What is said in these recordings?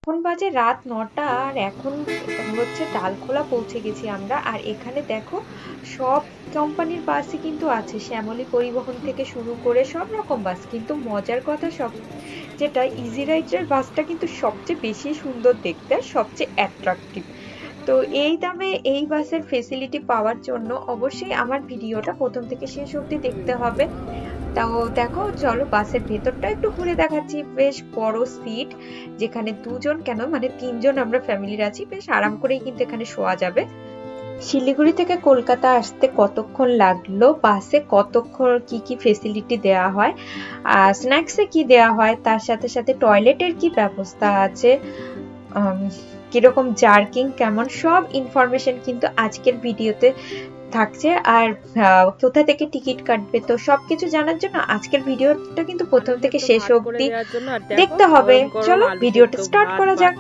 এখন বাজে রাত ৯টা আর এখন হচ্ছে ডালখোলা পৌঁছে গেছি আমরা। আর এখানে দেখো সব কোম্পানির বাসই কিন্তু আছে, শ্যামলী পরিবহন থেকে শুরু করে সব রকম বাস। কিন্তু মজার কথা সব যেটা ইজি রাইডের বাসটা কিন্তু সবচেয়ে বেশি সুন্দর দেখতে আর সবচেয়ে অ্যাট্রাকটিভ। তো এই দামে এই বাসের ফেসিলিটি পাওয়ার জন্য অবশ্যই আমার ভিডিওটা প্রথম থেকে শেষ অবধি দেখতে হবে। তাও দেখো, চলো বাসের ভেতরটা একটু ঘুরে দেখাচ্ছি। বেশ বড় সিট, যেখানে দুজন কেন মানে তিনজন আমরা ফ্যামিলির আছি, বেশ আরাম করেই কিন্তু এখানে শোয়া যাবে। শিলিগুড়ি থেকে কলকাতা আসতে কতক্ষণ লাগলো, বাসে কতক্ষণ কি কি ফেসিলিটি দেওয়া হয়, স্ন্যাক্সে কি দেওয়া হয়, তার সাথে সাথে টয়লেটের কি ব্যবস্থা আছে, কিরকম জার্কিং কেমন, সব ইনফরমেশন কিন্তু আজকের ভিডিওতে থাকছে। আর কোথা থেকে টিকিট কাটবে, তো সবকিছু জানার জন্য আজকের ভিডিওটা কিন্তু প্রথম থেকে শেষ অবধি দেখতে হবে। চলো ভিডিওটা স্টার্ট করা যাক।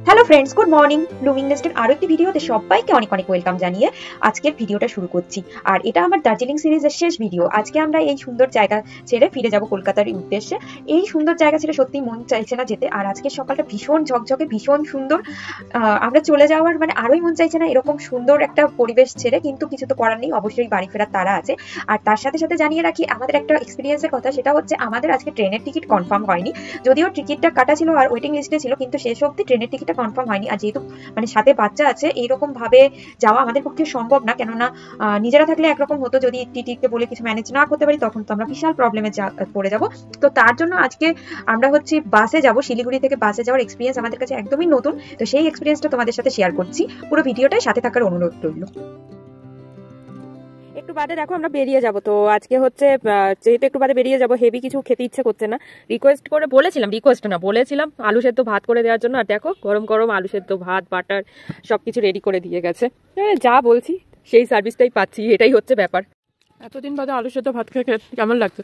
Hello friends, good morning. Blooming নেস্টের আরো একটি ভিডিওতে সবাইকে অনেক অনেক ওয়েলকাম জানিয়ে আজকের ভিডিওটা শুরু করছি। আর এটা আমার দার্জিলিং সিরিজের শেষ ভিডিও। আজকে আমরা এই সুন্দর জায়গা ছেড়ে ফিরে যাব কলকাতার উদ্দেশ্যে। এই সুন্দর জায়গা ছেড়ে সত্যি মন চাইছে না যেতে। আর আজকের সকালটা ভীষণ ঝকঝকে, ভীষণ সুন্দর। আমরা চলে যাওয়ার মানে আরোই মন চাইছে না এরকম সুন্দর একটা পরিবেশ ছেড়ে। কিন্তু কিছু তো করার নেই, অবশ্যই বাড়ি ফেরার তাড়া আছে। আর তার সাথে সাথে জানিয়ে রাখি আমাদের একটা এক্সপিরিয়েন্সের কথা, সেটা হচ্ছে আমাদের আজকে ট্রেনের টিকিট কনফার্ম হয়নি। যদিও টিকিটটা কাটা ছিল আর ওয়েটিং লিস্টে ছিল, কিন্তু শেষ অবধি ট্রেনের টিকিটটা কনফার্ম হয়নি। আর যেহেতু মানে সাথে বাচ্চা আছে, এইরকম ভাবে যাওয়া আমাদের পক্ষে সম্ভব না। কেননা নিজেরা থাকলে একরকম হতো, যদি টিটিকে বলে কিছু ম্যানেজ না করতে পারি তখন তো আমরা বিশাল প্রবলেমে পড়ে যাব। তো তার জন্য আজকে আমরা হচ্ছে বাসে যাব। শিলিগুড়ি থেকে বাসে যাওয়ার এক্সপিরিয়েন্স আমাদের কাছে একদমই নতুন। তো সেই এক্সপিরিয়েন্সটা তোমাদের সাথে শেয়ার করছি। পুরো ভিডিওটাই সাথে থাকার অনুরোধ রইল। একটু বাদে দেখো আমরা বেরিয়ে যাব। তো আজকে হচ্ছে যেহেতু একটু বাদে বেরিয়ে যাব, হেভি কিছু খেতে ইচ্ছে করছে না। বলেছিলাম আলু সেদ্ধ ভাত করে দেওয়ার জন্য। আর দেখো গরম গরম আলু সেদ্ধ ভাত, বাটার সবকিছু রেডি করে দিয়ে গেছে। যা বলছি সেই সার্ভিসটাই পাচ্ছি, এটাই হচ্ছে ব্যাপার। এতদিন বাদে আলু সেদ্ধ ভাত খেয়ে কেমন লাগছে?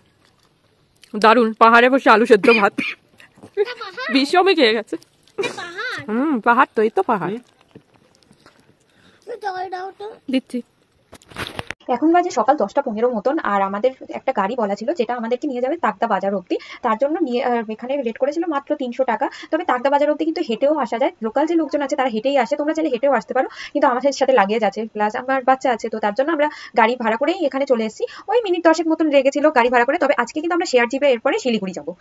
দারুণ। পাহাড়ে বসে আলু সেদ্ধ ভাত বিষমে খেয়ে গেছে। পাহাড় তো, এই তো পাহাড়। দিচ্ছি। এখন বাজে সকাল 10টা 15 মতন। আর আমাদের একটা গাড়ি বলা ছিল যেটা আমাদেরকে নিয়ে যাবে তাকদা বাজার অব্দি। তার জন্য এখানে রেট করেছিল মাত্র 300 টাকা। তবে তাকদা বাজার অব্দি কিন্তু হেঁটেও আসা যায়। লোকাল যে লোকজন আছে তারা হেঁটেই আসে, তোমরা চাইলে হেঁটেও আসতে পারো। কিন্তু আমাদের সাথে লাগেজ আছে, প্লাস আমার বাচ্চা আছে, তো তার জন্য আমরা গাড়ি ভাড়া করেই এখানে চলে এসেছি। ওই মিনিট 10 মতন লেগেছিল গাড়ি ভাড়া করে। তবে আজকে কিন্তু আমরা শেয়ার জিপে এরপরে শিলিগুড়ি যাবো।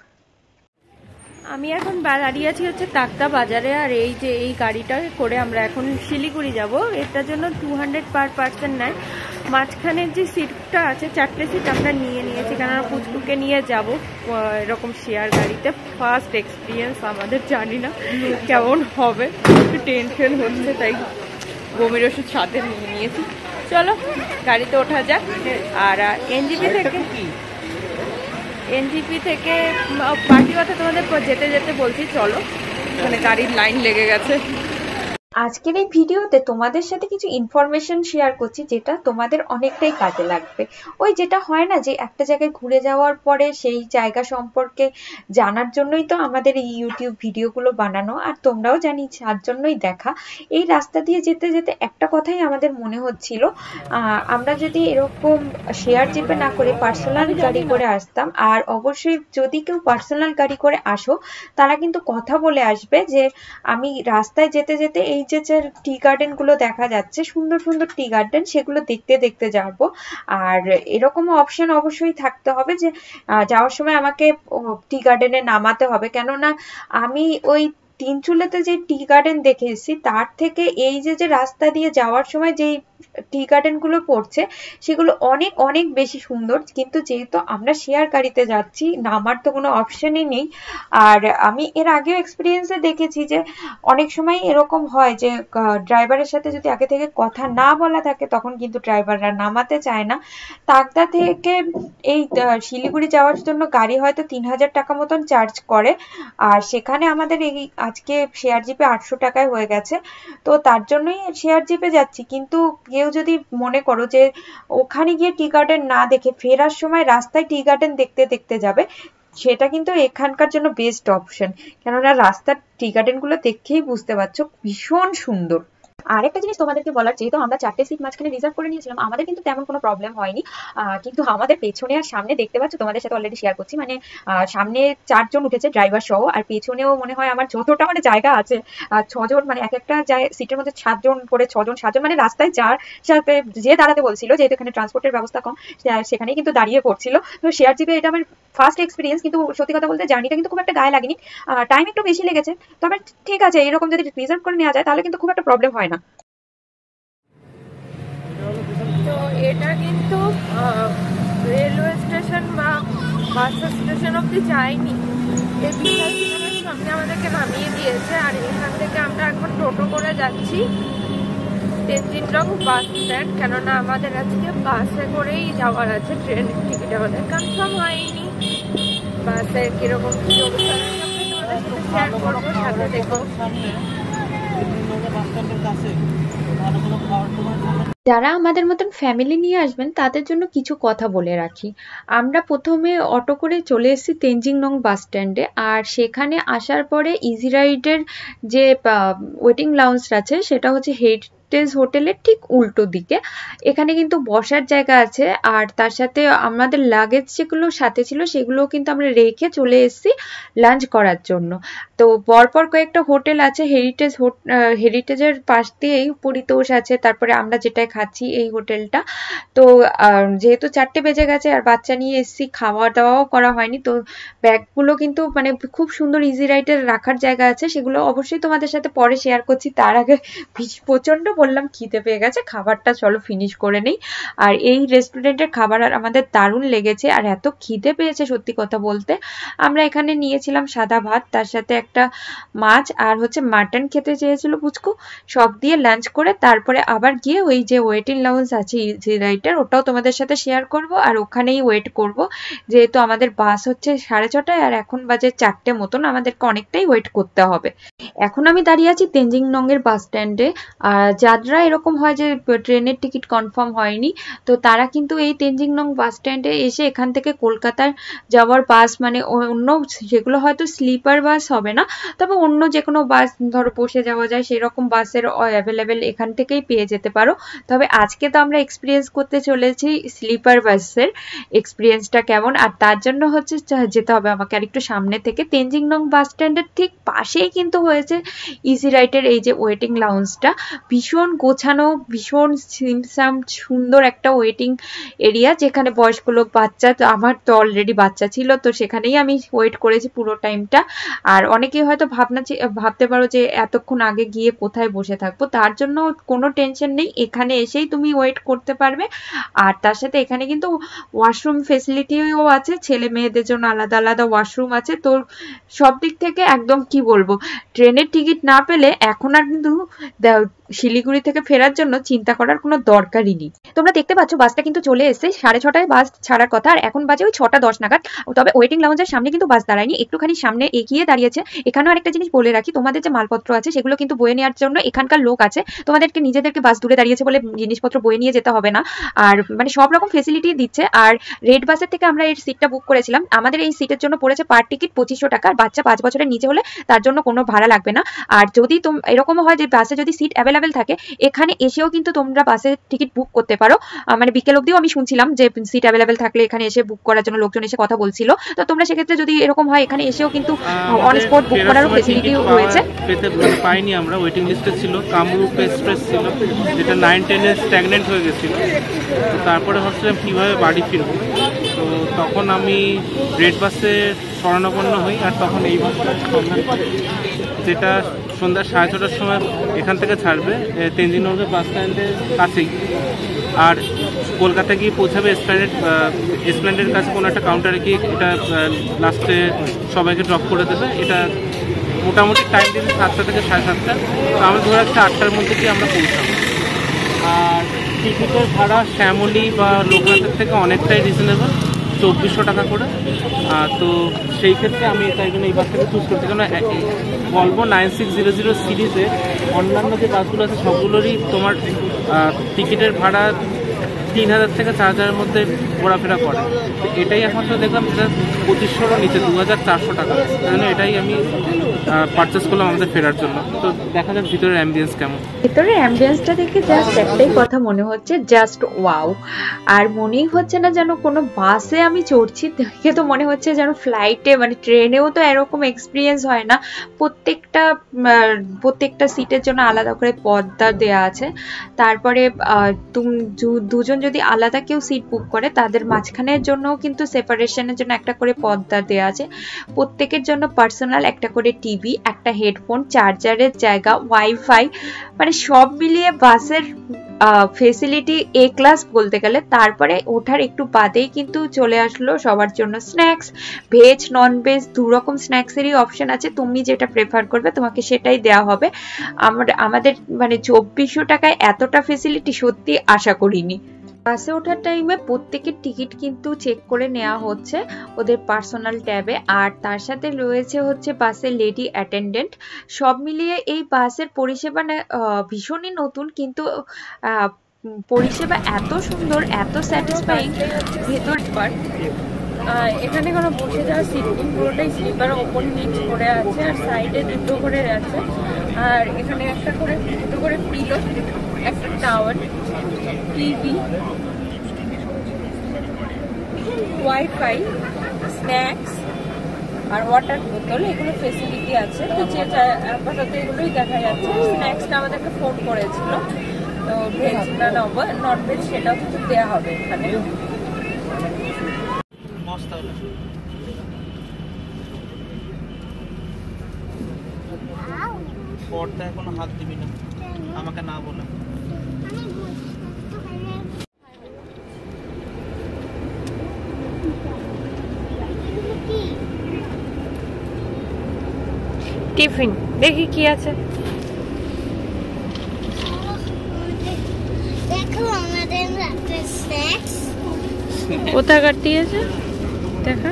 আমি এখন দাঁড়িয়ে আছি হচ্ছে তাকদা বাজারে। আর এই যে এই গাড়িটা করে আমরা এখন শিলিগুড়ি যাব। এটার জন্য 200 পার পার্সন নেয়। মাঝখানের যে সিটটা আছে, 4টে সিট আমরা নিয়ে নিয়েছি, কেননা পুচকুকে নিয়ে যাব এরকম শেয়ার গাড়িতে। ফার্স্ট এক্সপিরিয়েন্স আমাদের, জানি না কেমন হবে, একটু টেনশন হচ্ছে, তাই বমির ওষুধ সাথে নিয়ে নিয়েছি। চলো গাড়িতে ওঠা যাক। আর এনজিপি থেকে পার্টি কথা তোমাদের যেতে যেতে বলছি। চলো, ওখানে গাড়ির লাইন লেগে গেছে। আজকের এই ভিডিওতে তোমাদের সাথে কিছু ইনফরমেশন শেয়ার করছি যেটা তোমাদের অনেকটাই কাজে লাগবে। ওই যেটা হয় না যে একটা জায়গায় ঘুরে যাওয়ার পরে সেই জায়গা সম্পর্কে জানার জন্যই তো আমাদের এই ইউটিউব ভিডিওগুলো বানানো, আর তোমরাও জানি তার জন্যই দেখা। এই রাস্তা দিয়ে যেতে যেতে একটা কথাই আমাদের মনে হচ্ছিল, আমরা যদি এরকম শেয়ার জিপে না করে পার্সোনাল গাড়ি করে আসতাম। আর অবশ্যই যদি কেউ পার্সোনাল গাড়ি করে আসো, তারা কিন্তু কথা বলে আসবে যে আমি রাস্তায় যেতে যেতে এই যে টি গার্ডেন গুলো দেখা যাচ্ছে, সুন্দর সুন্দর টি গার্ডেন, সেগুলো দেখতে দেখতে যাব। আর এরকম অপশন অবশ্যই থাকতে হবে যে যাওয়ার সময় আমাকে টি গার্ডেনে নামাতে হবে। কেননা আমি ওই তিনচুলেতে যে টি গার্ডেন দেখে এসেছি, তার থেকে এই যে যে রাস্তা দিয়ে যাওয়ার সময় যেই টি গার্ডেন গুলো পড়ছে সেগুলো অনেক অনেক বেশি সুন্দর। কিন্তু যেহেতু আমরা শেয়ার গাড়িতে যাচ্ছি, নামার তো কোনো অপশনই নেই। আর আমি এর আগেও এক্সপিরিয়েন্সে দেখেছি যে অনেক সময় এরকম হয় যে ড্রাইভারের সাথে যদি আগে থেকে কথা না বলা থাকে তখন কিন্তু ড্রাইভাররা নামাতে চায় না। তাকদা থেকে এই শিলিগুড়ি যাওয়ার জন্য গাড়ি হয়তো 3000 টাকা মতন চার্জ করে। আর সেখানে আমাদের এই আজকে শেয়ার জিপে 800 টাকায় হয়ে গেছে। তো তার জন্যই শেয়ার জিপে যাচ্ছি। কিন্তু কেউ যদি মনে করো যে ওখানে গিয়ে টি গার্ডেন না দেখে ফেরার সময় রাস্তায় টি গার্ডেন দেখতে দেখতে যাবে, সেটা কিন্তু এখানকার জন্য বেস্ট অপশন। কেননা রাস্তার টি গার্ডেন গুলো দেখেই বুঝতে পারছো ভীষণ সুন্দর। আরেকটা জিনিস তোমাদেরকে বলার, যেহেতু আমরা 4টে সিট মাঝখানে রিজার্ভ করে নিয়েছিলাম, আমাদের কিন্তু তেমন কোনো প্রবলেম হয়নি। কিন্তু আমাদের পেছনে আর সামনে দেখতে পাচ্ছ, তোমাদের সাথে অলরেডি শেয়ার করছি, মানে সামনে 4 জন উঠেছে ড্রাইভার সহ, আর পেছনেও মনে হয় আমার যতটা মানে জায়গা আছে 6 জন, মানে এক একটা সিটের মধ্যে 7 জন করে, 6 জন 7 জন, মানে রাস্তায় যার সাথে যে দাঁড়াতে বলছিল, যেহেতু এখানে ট্রান্সপোর্টের ব্যবস্থা কম, সেখানেই কিন্তু দাঁড়িয়ে পড়ছিল। তো শেয়ার জিপে এটা আমার ফার্স্ট এক্সপিরিয়েন্স, কিন্তু সত্যি কথা বলতে জার্নিটা কিন্তু খুব একটা গায়ে লাগেনি। টাইম একটু বেশি লেগেছে, তবে ঠিক আছে, এরকম যদি রিজার্ভ করে নেওয়া যায় তাহলে কিন্তু খুব একটা প্রবলেম হয় না। তো এটা কিন্তু রেলওয়ে স্টেশন বা বাস স্টেশন অব্দি যায়নি, এই বিশাল সিনেমার সামনে আমাদেরকে নামিয়ে দিয়েছে। আর এখান থেকে আমরা এখন টোটো করে যাচ্ছি তেনজিং নং বাস স্ট্যান্ড, কেননা আমাদের আজকে বাসে করেই যাওয়ার আছে, ট্রেনের টিকিট আমাদের কনফার্ম হয়নি। বাসের কিরকম কি অবস্থা তোমাদের সাথে শেয়ার করবো, সাথে দেখো। যারা আমাদের মতন ফ্যামিলি নিয়ে আসবেন তাদের জন্য কিছু কথা বলে রাখি। আমরা প্রথমে অটো করে চলে এসেছি তেনজিং নং বাস স্ট্যান্ডে, আর সেখানে আসার পরে ইজি রাইডের যে ওয়েটিং লাউঞ্জ আছে সেটা হচ্ছে হেরিটেজ হোটেলের ঠিক উল্টো দিকে। এখানে কিন্তু বসার জায়গা আছে, আর তার সাথে আমাদের লাগেজ যেগুলো সাথে ছিল সেগুলো কিন্তু আমরা রেখে চলে এসেছি লাঞ্চ করার জন্য। তো পরপর কয়েকটা হোটেল আছে, হেরিটেজের পাশ দিয়েই পরিতোষ আছে, তারপরে আমরা যেটাই খাচ্ছি এই হোটেলটা। তো যেহেতু 4টে বেজে গেছে আর বাচ্চা নিয়ে এসেছি, খাওয়া দাওয়াও করা হয়নি, তো ব্যাগগুলো কিন্তু মানে খুব সুন্দর ইজি রাইডের রাখার জায়গা আছে, সেগুলো অবশ্যই তোমাদের সাথে পরে শেয়ার করছি। তার আগে প্রচন্ড বললাম খিদে পেয়ে গেছে, খাবারটা চলো ফিনিশ করে নেই। আর এই রেস্টুরেন্টের খাবার আর আমাদের দারুণ লেগেছে, আর এত খিদে পেয়েছে সত্যি কথা বলতে। আমরা এখানে নিয়েছিলাম সাদা ভাত, তার সাথে একটা মাছ, আর হচ্ছে মাটন খেতে চেয়েছিল পুচকু। সব দিয়ে লাঞ্চ করে তারপরে আবার গিয়ে ওই যে ওয়েটিং লাউঞ্জ আছে ইজি রাইডের, ওটাও তোমাদের সাথে শেয়ার করব, আর ওখানেই ওয়েট করব, যেহেতু আমাদের বাস হচ্ছে 6:30 আর এখন বাজে 4টে মতন, আমাদেরকে অনেকটাই ওয়েট করতে হবে। এখন আমি দাঁড়িয়ে আছি তেনজিং নং এর বাস স্ট্যান্ডে। আর যারা এরকম হয় যে ট্রেনের টিকিট কনফার্ম হয়নি, তো তারা কিন্তু এই তেনজিং নং বাস স্ট্যান্ডে এসে এখান থেকে কলকাতার যাওয়ার বাস, মানে অন্য যেগুলো হয়তো স্লিপার বাস হবে না, তবে অন্য যে কোনো বাস ধরো বসে যাওয়া যায় সেরকম বাসের অ্যাভেলেবেল এখান থেকেই পেয়ে যেতে পারো। তবে আজকে তো আমরা এক্সপিরিয়েন্স করতে চলেছি স্লিপার বাসের এক্সপিরিয়েন্সটা কেমন, আর তার জন্য হচ্ছে যেতে হবে আমাকে আর একটু সামনে থেকে। তেনজিং নং বাস স্ট্যান্ডের ঠিক পাশেই কিন্তু হয়েছে ইজি রাইডের এই যে ওয়েটিং লাউঞ্জটা, ভীষণ গোছানো, ভীষণ সিমসাম সুন্দর একটা ওয়েটিং এরিয়া, যেখানে বয়স্ক লোক, বাচ্চা, তো আমার তো অলরেডি বাচ্চা ছিল, তো সেখানেই আমি ওয়েট করেছি পুরো টাইমটা। আর অনেকেই হয়তো ভাবতে পারো যে এতক্ষণ আগে গিয়ে কোথায় বসে থাকবো, তার জন্য কোনো টেনশন নেই, এখানে এসেই তুমি ওয়েট করতে পারবে। আর তার সাথে এখানে কিন্তু ওয়াশরুম ফেসিলিটিও আছে, ছেলে মেয়েদের জন্য আলাদা আলাদা ওয়াশরুম আছে। তো সব দিক থেকে একদম কি বলবো, ট্রেনের টিকিট না পেলে এখন আর কিন্তু শিলিগুড়ি থেকে ফেরার জন্য চিন্তা করার কোনো দরকারই নেই। তোমরা দেখতে পাচ্ছ বাসটা কিন্তু চলে এসেছে, 6:30টায় বাস ছাড়ার কথা, আর এখন বাজে ওই 6:10 নাগাদ। তবে ওয়েটিং লাউঞ্জের সামনে কিন্তু বাস দাঁড়ায়নি, একটুখানি সামনে এগিয়ে দাঁড়িয়েছে। এখানেও আরেকটা জিনিস বলে রাখি, তোমাদের যে মালপত্র আছে সেগুলো কিন্তু বয়ে নেওয়ার জন্য এখানকার লোক আছে, তোমাদেরকে নিজেদেরকে বাস দূরে দাঁড়িয়েছে বলে জিনিসপত্র বয়ে নিয়ে যেতে হবে না, আর মানে সব রকম ফেসিলিটি দিচ্ছে। আর রেড বাসের থেকে আমরা এই সিটটা বুক করেছিলাম, আমাদের এই সিটের জন্য পড়েছে পার টিকিট 2500 টাকা, আর বাচ্চা 5 বছরের নিচে হলে তার জন্য কোনো ভাড়া লাগবে না। আর যদি এরকমও হয় যে বাসে যদি সিট অ্যাভেলেবেল থাকে, এখানে এসেও কিন্তু তোমরা বাসের টিকিট বুক করতে পারো। মানে বিকেল অবধিও আমি শুনছিলাম যে সিট অ্যাভেলেবেল থাকলে এখানে এসে বুক করার জন্য লোকজন এসে কথা বলছিল। তো তোমরা সেক্ষেত্রে যদি এরকম হয়, এখানে এসেও কিন্তু অন স্পট বুক করারও ফেসিলিটি রয়েছে। পাইনি আমরা, ওয়েটিং লিস্টে ছিল কামরূপ এক্সপ্রেস ছিল, যেটা 9-10 স্ট্যাগনেন্ট হয়ে গেছিল। তো তারপরে ভাবছিলাম কীভাবে বাড়ি ফিরব, তো তখন আমি রেড বাসে শরণাপন্ন হই, আর তখন এই বাসটা যেটা সন্ধ্যা 6:30টার সময় এখান থেকে ছাড়বে তেনজিং নং বাস স্ট্যান্ডের কাছেই, আর কলকাতা গিয়ে পৌঁছাবে এসপ্ল্যানেডের কাছে কোনো একটা কাউন্টারে গিয়ে এটা লাস্টে সবাইকে ড্রপ করে দেবে। এটা মোটামুটি টাইম দিন 7টা থেকে 7:30টা, তো আমি ধরে রাখছি 8টার মধ্যে গিয়ে আমরা পৌঁছাবো। আর টিকিটের ভাড়া শ্যামলী বা লোকনাথের থেকে অনেকটাই রিজনেবল, 2400 টাকা করে। তো সেই ক্ষেত্রে আমি তাই জন্য এই বাসটাকে চুজ করছি, কারণ ভলভো 9600 সিরিজের অন্যান্য যে বাসগুলো আছে সবগুলোরই তোমার টিকিটের ভাড়া 3000 থেকে 4000-এর মধ্যে ঘোরাফেরা করে। এটাই একমাত্র দেখলাম যেটা 2500-রও নিচে, 2400 টাকা। তাই এটাই আমি পারচেস করলাম আমাদের ফেরার জন্য। তো দেখা যাক ভিতরের অ্যাম্বিয়েন্স কেমন। ভিতরের অ্যাম্বিয়েন্সটা দেখে জাস্ট একটাই কথা মনে হচ্ছে, জাস্ট ওয়াও। আর মনেই হচ্ছে না যেন কোনো বাসে আমি চড়ছি, দেখে তো মনে হচ্ছে যেন ফ্লাইটে, মানে ট্রেনেও তো এরকম এক্সপিরিয়েন্স হয় না। প্রত্যেকটা সিটের জন্য আলাদা করে পর্দা দেয়া আছে। তারপরে দুজন যদি আলাদা কেউ সিট বুক করে, তাদের মাঝখানের জন্য কিন্তু সেপারেশনের জন্য একটা করে পর্দা দেয়া আছে। প্রত্যেকের জন্য পার্সোনাল একটা করে টিভি, একটা হেডফোন, চার্জারের জায়গা, ওয়াইফাই, মানে সব মিলিয়ে বাসের ফেসিলিটি এ ক্লাস বলতে গেলে। তারপরে ওঠার একটু বাদেই কিন্তু চলে আসলো সবার জন্য স্ন্যাক্স, ভেজ নন ভেজ দুরকম স্ন্যাক্সেরই অপশন আছে। তুমি যেটা প্রেফার করবে তোমাকে সেটাই দেওয়া হবে। আমাদের মানে 2400 টাকায় এতটা ফেসিলিটি সত্যি আশা করিনি। বাসে ওঠার টাইমে প্রত্যেকের টিকিট কিন্তু চেক করে নেওয়া হচ্ছে ওদের পার্সোনাল ট্যাবে, আর তার সাথে রয়েছে হচ্ছে বাসের লেডি অ্যাটেন্ডেন্ট। সব মিলিয়ে এই বাসের পরিষেবা ভীষণই নতুন, কিন্তু পরিষেবা এত সুন্দর, এত স্যাটিসফাইং। ভেতর এখানে কোনো বসে যাওয়ার সিট নেই, পুরোটাই স্লিপার ওপেন নিচ করে আছে, আর সাইডে দুটো করে আছে। আর এখানে একটা করে দুটো করে পিলো, একটা টাওয়াল, টিভি, ওয়াইফাই, স্ন্যাক্স আর ওয়াটার বোতল, এগুলো ফেসিলিটি আছে। তো যে আপাতত এগুলোই দেখা যাচ্ছে। স্ন্যাক্সটা আমাদেরকে ফোন করেছিল, তো ভেজ না নন ভেজ সেটাও কিছু দেওয়া হবে এখানে। পর্দায় কোনো হাত দিবি না, আমাকে না বলে। টিফিন দেখি কি আছে। দেখো আমাদের রাতের স্ন্যাক্স কোথাকার দিয়েছে দেখা।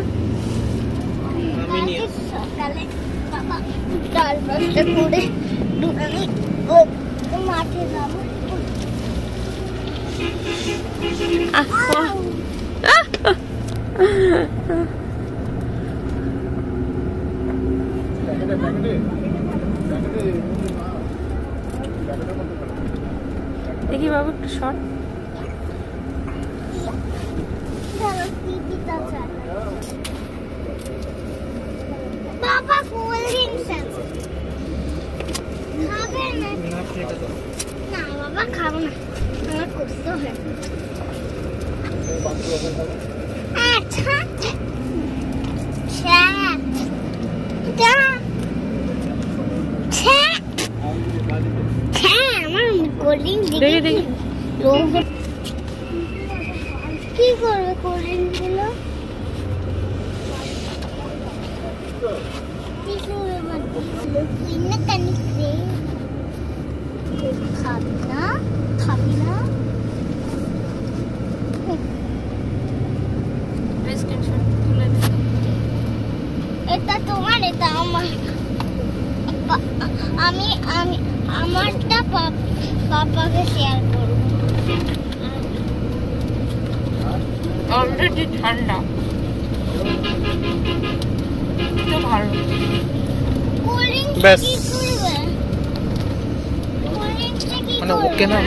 সকালে বাবা ডাল ভাত করে আমি মাঠে যাবো। দেখি বাবু একটু শর্ট। বাবা কোল্ড ড্রিঙ্কস খাবে না? না বাবা খাবো না, আমার করতে হবে। আচ্ছা আমার কোল্ড ড্রিঙ্ক দেখি কি করবে কোল্ড ড্রিঙ্ক গুলো? কি করবে খাবি না এটা তোমার, এটা আমার। আমি আমারটা পাপাকে শেয়ার করব। অলরেডি ঠান্ডা, তো ভালো। ব্যাস মানে ওকে না।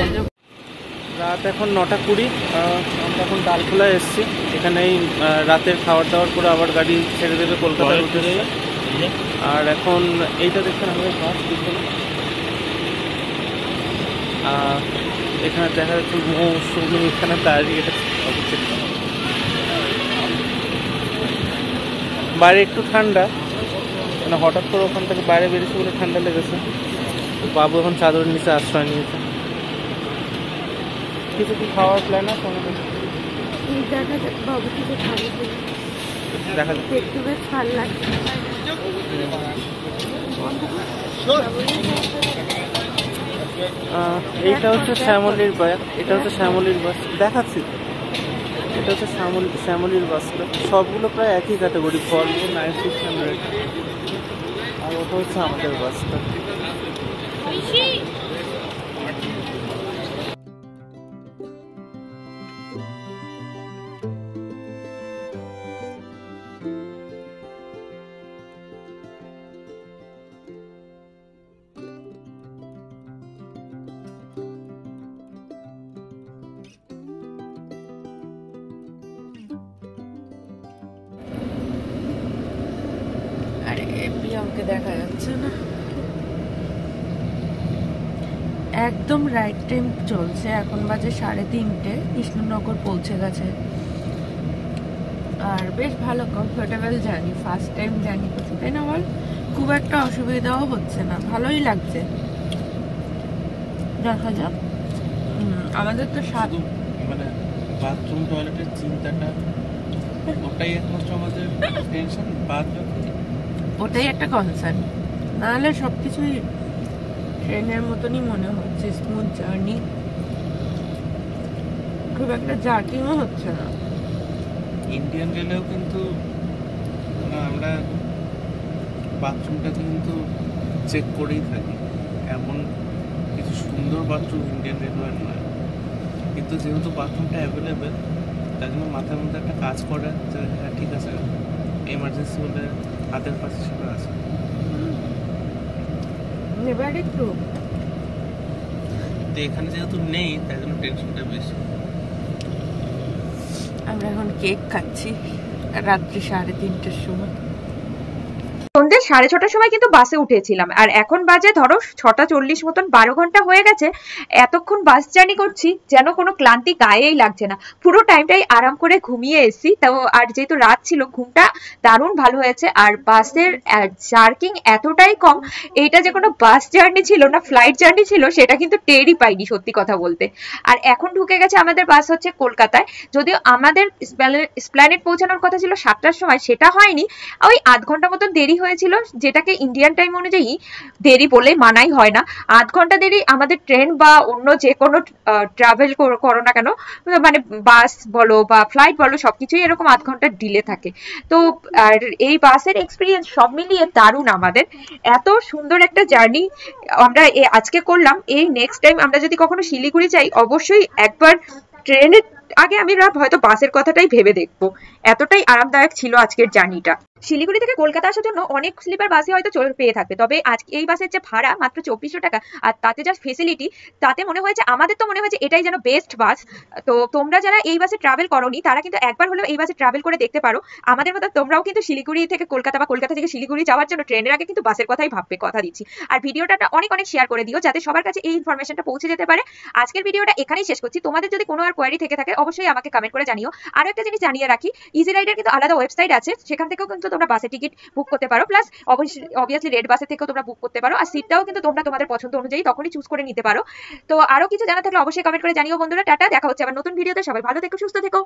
রাত এখন 9:20, আমরা এখন ডালখোলায় এসেছি। এখানেই রাতের খাবার দাবার করে আবার গাড়ি ছেড়ে দেবে কলকাতার উদ্দেশ্যে। আর এখন এইটা দেখছেন আমাদের বাস পিছনে, এখানে দেখা যাচ্ছে মৌসুমি এখানে দাঁড়িয়ে। এটা বাইরে একটু ঠান্ডা, মানে হঠাৎ করে ওখান থেকে বাইরে বেরিয়েছে বলে ঠান্ডা লেগেছে। বাবু এখন চাদরের নিচে আশ্রয় নিয়েছে। কিছু কি খাওয়ার প্ল্যান আছে আমাদের? দেখা যাক বাবু কিছু খাবে, দেখা যাক। দেখতে বেশ ভালো লাগছে। এইটা হচ্ছে শ্যামলীর বাস, এটা হচ্ছে শ্যামলীর বাস দেখাচ্ছি। এটা হচ্ছে শ্যামলীর বাসটা। সবগুলো প্রায় একই ক্যাটাগরি, ভলভো 9600। আর ওটা হচ্ছে আমাদের বাসটা। প্রিয়ামকে দেখা যাচ্ছে না। একদম রাইট টাইম চলছে, এখন বাজে 3:30, কৃষ্ণনগর পৌঁছে গেছে। আর বেশ ভালো comfortable journey, first time journey করছি, তাই না বল? খুব একটা অসুবিধাও হচ্ছে না, ভালোই লাগছে। দেখা যাক। আমাদের তো মানে বাথরুম টয়লেটের চিন্তাটা, ওটাই একমাত্র আমাদের টেনশন। ওটাই একটা কনসার্ন, নাহলে সবকিছুই ট্রেনের মতনই মনে হচ্ছে, স্মুথ জার্নি, খুব একটা জার্কিংও হচ্ছে না। ইন্ডিয়ান রেলেও কিন্তু আমরা বাথরুমটা কিন্তু চেক করেই থাকি, এমন কিছু সুন্দর বাথরুম ইন্ডিয়ান রেলওয়ে নয়, কিন্তু যেহেতু বাথরুমটা অ্যাভেলেবেল তার জন্য মাথার মধ্যে একটা কাজ করে যে হ্যাঁ ঠিক আছে, এমার্জেন্সি হলে হাতের কাছে সেটা আছে। এবার একটু তো এখানে যেহেতু নেই তাই জন্য টেনশনটা বেশি। আমরা এখন কেক খাচ্ছি রাত্রি 3:30টার সময়। সন্ধ্যে 6:30টার সময় কিন্তু বাসে উঠেছিলাম, আর এখন বাজে ধরো 6:40 মতন, 12 ঘন্টা হয়ে গেছে। এতক্ষণ বাস জার্নি করছি, যেন কোনো ক্লান্তি গায়েই লাগছে না, পুরো টাইমটাই আরাম করে ঘুমিয়ে এসেছি। তো আর যেহেতু রাত ছিল, ঘুমটা দারুণ ভালো হয়েছে। আর বাসের জার্কিং এতটাই কম, এইটা যে কোনো বাস জার্নি ছিল না ফ্লাইট জার্নি ছিল সেটা কিন্তু টেরই পাইনি সত্যি কথা বলতে। আর এখন ঢুকে গেছে আমাদের বাস হচ্ছে কলকাতায়, যদিও আমাদের এসপ্ল্যানেড পৌঁছানোর কথা ছিল 7টার সময়, সেটা হয়নি, ওই আধ ঘন্টা মতন দেরি হয়েছিল, যেটাকে ইন্ডিয়ান টাইম অনুযায়ী দেরি বলে মানাই হয় না। আধ ঘন্টা দেরি আমাদের ট্রেন বা অন্য যে কোনো ট্রাভেল করো না কেন, মানে বাস বলো বা ফ্লাইট বলো, সবকিছুই এরকম আধ ঘন্টা ডিলে থাকে। তো আর এই বাসের এক্সপিরিয়েন্স সব মিলিয়ে দারুণ আমাদের। এত সুন্দর একটা জার্নি আমরা আজকে করলাম। এই নেক্সট টাইম আমরা যদি কখনো শিলিগুড়ি যাই, অবশ্যই একবার ট্রেনের আগে আমি হয়তো বাসের কথাটাই ভেবে দেখবো, এতটাই আরামদায়ক ছিল আজকের জার্নিটা। শিলিগুড়ি থেকে কলকাতা আসার জন্য অনেক স্লিপার বাসই হয়তো পেয়ে থাকবে, তবে আজকে এই বাসের যে ভাড়া মাত্র 2400 টাকা, আর তাতে যা ফেসিলিটি, তাতে মনে হয়েছে আমাদের তো মনে হয়েছে এটাই যেন বেস্ট বাস। তো তোমরা যারা এই বাসে ট্রাভেল করোনি তারা কিন্তু একবার হলেও এই বাসে ট্রাভেল করে দেখতে পারো। আমাদের মতো তোমরাও কিন্তু শিলিগুড়ি থেকে কলকাতা বা কলকাতা থেকে শিলিগুড়ি যাওয়ার জন্য ট্রেনের আগে কিন্তু বাসের কথাই ভাববে, কথা দিচ্ছি। আর ভিডিওটা অনেক অনেক শেয়ার করে দিও, যাতে সবার কাছে এই ইনফরমেশনটা পৌঁছে যেতে পারে। আজকের ভিডিওটা এখানেই শেষ করছি। তোমাদের যদি কোনো আর কোয়ারি থেকে থাকে অবশ্যই আমাকে কমেন্ট করে জানিও। আরো একটা জিনিস জানিয়ে রাখি, ইজি রাইডের কিন্তু আলাদা ওয়েবসাইট আছে, সেখান থেকেও কিন্তু তোমরা বাসের টিকিট বুক করতে পারো, প্লাস অবভিয়াসলি রেড বাসের থেকেও তোমরা বুক করতে পারো। আর সিটটাও কিন্তু তোমরা তোমাদের পছন্দ অনুযায়ী তখনই চুজ করে নিতে পারো। তো আরো কিছু জানা থাকলে অবশ্যই কমেন্ট করে জানিও বন্ধুরা। টাটা, দেখা হচ্ছে আবার নতুন ভিডিওতে। সবাই ভালো থেকো, সুস্থ থেকো।